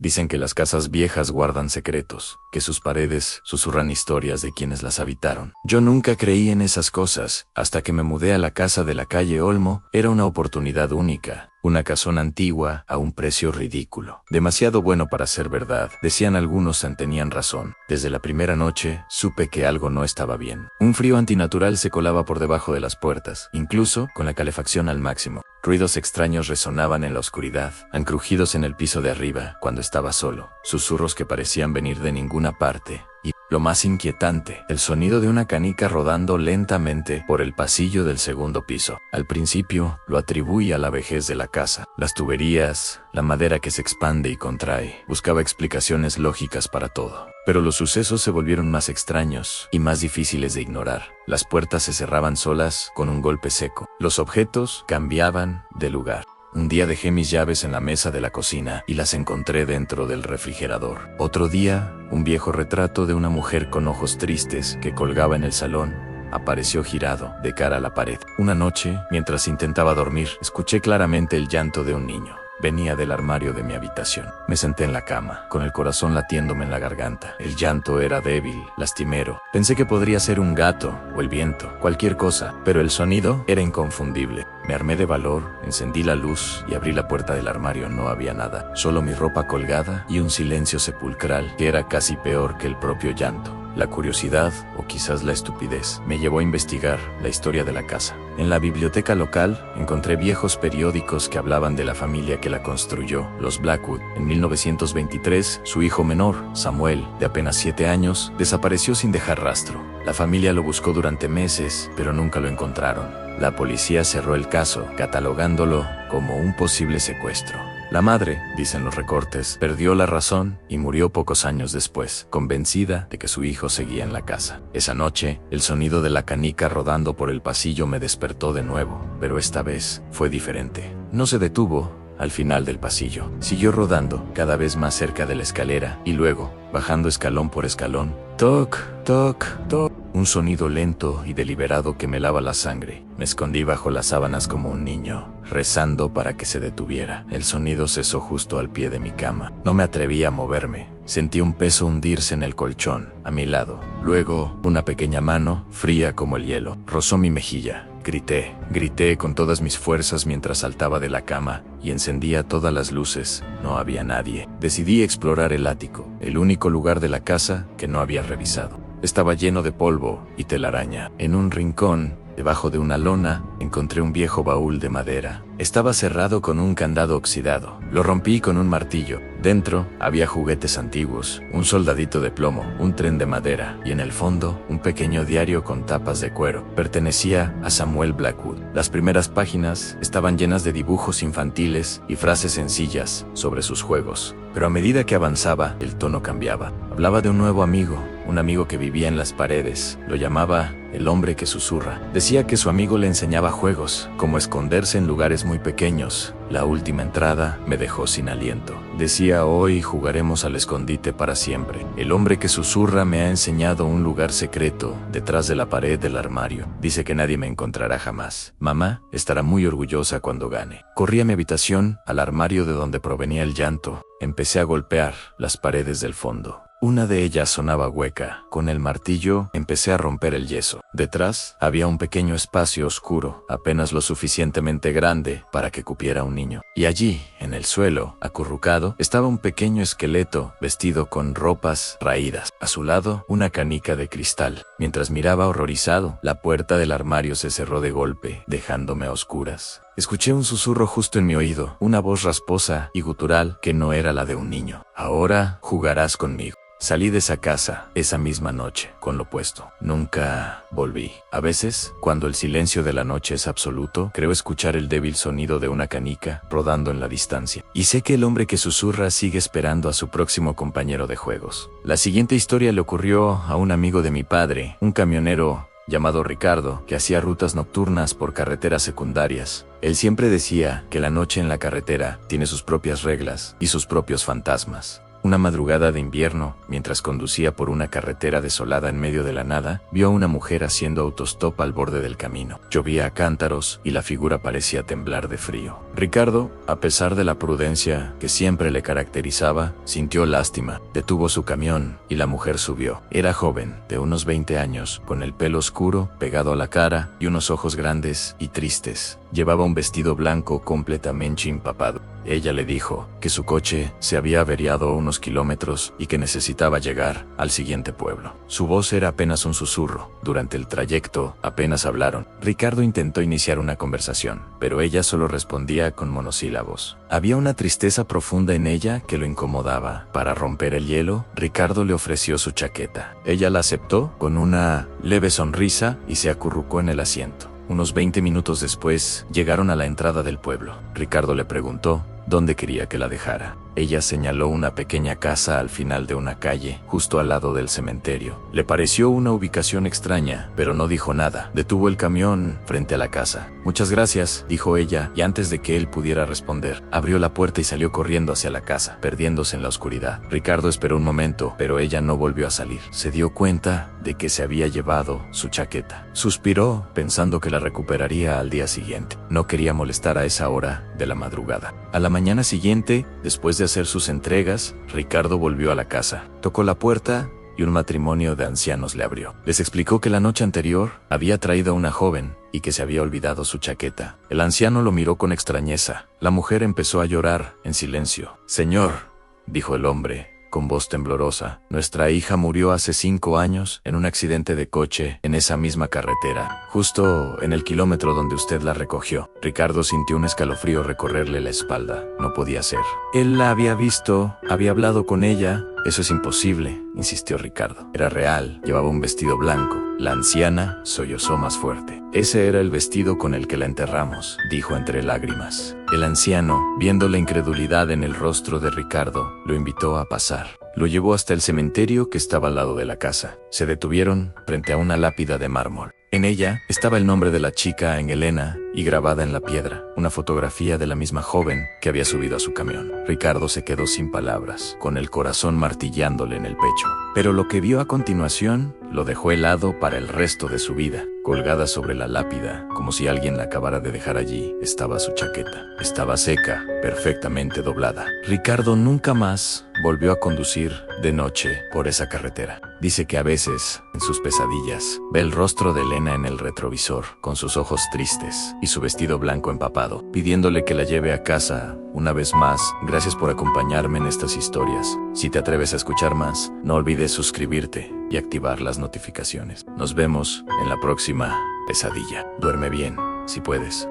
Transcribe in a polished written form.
Dicen que las casas viejas guardan secretos, que sus paredes susurran historias de quienes las habitaron. Yo nunca creí en esas cosas, hasta que me mudé a la casa de la calle Olmo. Era una oportunidad única. Una casona antigua a un precio ridículo. Demasiado bueno para ser verdad, decían algunos, y tenían razón. Desde la primera noche, supe que algo no estaba bien. Un frío antinatural se colaba por debajo de las puertas, incluso con la calefacción al máximo. Ruidos extraños resonaban en la oscuridad, crujidos en el piso de arriba, cuando estaba solo. Susurros que parecían venir de ninguna parte. Y, lo más inquietante, el sonido de una canica rodando lentamente por el pasillo del segundo piso. Al principio, lo atribuí a la vejez de la casa. Las tuberías, la madera que se expande y contrae. Buscaba explicaciones lógicas para todo. Pero los sucesos se volvieron más extraños y más difíciles de ignorar. Las puertas se cerraban solas con un golpe seco. Los objetos cambiaban de lugar. Un día dejé mis llaves en la mesa de la cocina y las encontré dentro del refrigerador. Otro día, un viejo retrato de una mujer con ojos tristes que colgaba en el salón apareció girado de cara a la pared. Una noche, mientras intentaba dormir, escuché claramente el llanto de un niño. Venía del armario de mi habitación. Me senté en la cama, con el corazón latiéndome en la garganta. El llanto era débil, lastimero. Pensé que podría ser un gato o el viento, cualquier cosa, pero el sonido era inconfundible. Me armé de valor, encendí la luz y abrí la puerta del armario. No había nada, solo mi ropa colgada y un silencio sepulcral que era casi peor que el propio llanto. La curiosidad, o quizás la estupidez, me llevó a investigar la historia de la casa. En la biblioteca local encontré viejos periódicos que hablaban de la familia que la construyó, los Blackwood. En 1923, su hijo menor, Samuel, de apenas 7 años, desapareció sin dejar rastro. La familia lo buscó durante meses, pero nunca lo encontraron. La policía cerró el caso, catalogándolo como un posible secuestro. La madre, dicen los recortes, perdió la razón y murió pocos años después, convencida de que su hijo seguía en la casa. Esa noche, el sonido de la canica rodando por el pasillo me despertó de nuevo, pero esta vez fue diferente. No se detuvo al final del pasillo. Siguió rodando, cada vez más cerca de la escalera, y luego, bajando escalón por escalón. Toc, toc, toc. Un sonido lento y deliberado que me helaba la sangre. Me escondí bajo las sábanas como un niño, rezando para que se detuviera. El sonido cesó justo al pie de mi cama. No me atreví a moverme. Sentí un peso hundirse en el colchón, a mi lado. Luego, una pequeña mano, fría como el hielo, rozó mi mejilla. Grité con todas mis fuerzas mientras saltaba de la cama y encendía todas las luces. No había nadie. Decidí explorar el ático, el único lugar de la casa que no había revisado. Estaba lleno de polvo y telaraña. En un rincón, debajo de una lona, encontré un viejo baúl de madera. Estaba cerrado con un candado oxidado. Lo rompí con un martillo. Dentro había juguetes antiguos, un soldadito de plomo, un tren de madera y en el fondo un pequeño diario con tapas de cuero. Pertenecía a Samuel Blackwood. Las primeras páginas estaban llenas de dibujos infantiles y frases sencillas sobre sus juegos. Pero a medida que avanzaba, el tono cambiaba. Hablaba de un nuevo amigo, un amigo que vivía en las paredes. Lo llamaba el hombre que susurra. Decía que su amigo le enseñaba juegos, como esconderse en lugares muy pequeños. La última entrada me dejó sin aliento. Decía: hoy jugaremos al escondite para siempre. El hombre que susurra me ha enseñado un lugar secreto detrás de la pared del armario. Dice que nadie me encontrará jamás. Mamá estará muy orgullosa cuando gane. Corrí a mi habitación, al armario de donde provenía el llanto. Empecé a golpear las paredes del fondo. Una de ellas sonaba hueca. Con el martillo empecé a romper el yeso. Detrás había un pequeño espacio oscuro, apenas lo suficientemente grande para que cupiera un niño. Y allí, en el suelo, acurrucado, estaba un pequeño esqueleto vestido con ropas raídas. A su lado, una canica de cristal. Mientras miraba horrorizado, la puerta del armario se cerró de golpe, dejándome a oscuras. Escuché un susurro justo en mi oído, una voz rasposa y gutural que no era la de un niño. Ahora jugarás conmigo. Salí de esa casa esa misma noche, con lo puesto. Nunca volví. A veces, cuando el silencio de la noche es absoluto, creo escuchar el débil sonido de una canica rodando en la distancia. Y sé que el hombre que susurra sigue esperando a su próximo compañero de juegos. La siguiente historia le ocurrió a un amigo de mi padre, un camionero llamado Ricardo, que hacía rutas nocturnas por carreteras secundarias. Él siempre decía que la noche en la carretera tiene sus propias reglas y sus propios fantasmas. Una madrugada de invierno, mientras conducía por una carretera desolada en medio de la nada, vio a una mujer haciendo autostop al borde del camino. Llovía a cántaros y la figura parecía temblar de frío. Ricardo, a pesar de la prudencia que siempre le caracterizaba, sintió lástima. Detuvo su camión y la mujer subió. Era joven, de unos 20 años, con el pelo oscuro, pegado a la cara y unos ojos grandes y tristes. Llevaba un vestido blanco completamente empapado. Ella le dijo que su coche se había averiado a unos kilómetros y que necesitaba llegar al siguiente pueblo. Su voz era apenas un susurro. Durante el trayecto apenas hablaron. Ricardo intentó iniciar una conversación, pero ella solo respondía con monosílabos. Había una tristeza profunda en ella que lo incomodaba. Para romper el hielo, Ricardo le ofreció su chaqueta. Ella la aceptó con una leve sonrisa y se acurrucó en el asiento. Unos 20 minutos después, llegaron a la entrada del pueblo. Ricardo le preguntó dónde quería que la dejara. Ella señaló una pequeña casa al final de una calle, justo al lado del cementerio. Le pareció una ubicación extraña, pero no dijo nada. Detuvo el camión frente a la casa. «Muchas gracias», dijo ella, y antes de que él pudiera responder, abrió la puerta y salió corriendo hacia la casa, perdiéndose en la oscuridad. Ricardo esperó un momento, pero ella no volvió a salir. Se dio cuenta de que se había llevado su chaqueta. Suspiró, pensando que la recuperaría al día siguiente. No quería molestar a esa hora de la madrugada. A la mañana siguiente, después de hacer sus entregas, Ricardo volvió a la casa. Tocó la puerta y un matrimonio de ancianos le abrió. Les explicó que la noche anterior había traído a una joven y que se había olvidado su chaqueta. El anciano lo miró con extrañeza. La mujer empezó a llorar en silencio. «Señor», dijo el hombre, con voz temblorosa, «nuestra hija murió hace 5 años en un accidente de coche en esa misma carretera, justo en el kilómetro donde usted la recogió». Ricardo sintió un escalofrío recorrerle la espalda. No podía ser. Él la había visto, había hablado con ella. «Eso es imposible», insistió Ricardo. Era real, llevaba un vestido blanco. La anciana sollozó más fuerte. «Ese era el vestido con el que la enterramos», dijo entre lágrimas. El anciano, viendo la incredulidad en el rostro de Ricardo, lo invitó a pasar. Lo llevó hasta el cementerio que estaba al lado de la casa. Se detuvieron frente a una lápida de mármol. En ella estaba el nombre de la chica en Elena y grabada en la piedra, una fotografía de la misma joven que había subido a su camión. Ricardo se quedó sin palabras, con el corazón martillándole en el pecho. Pero lo que vio a continuación lo dejó helado para el resto de su vida. Colgada sobre la lápida, como si alguien la acabara de dejar allí, estaba su chaqueta. Estaba seca, perfectamente doblada. Ricardo nunca más volvió a conducir de noche por esa carretera. Dice que a veces, en sus pesadillas, ve el rostro de Elena en el retrovisor, con sus ojos tristes y su vestido blanco empapado, pidiéndole que la lleve a casa. Una vez más, gracias por acompañarme en estas historias. Si te atreves a escuchar más, no olvides suscribirte y activar las notificaciones. Nos vemos en la próxima pesadilla. Duerme bien, si puedes.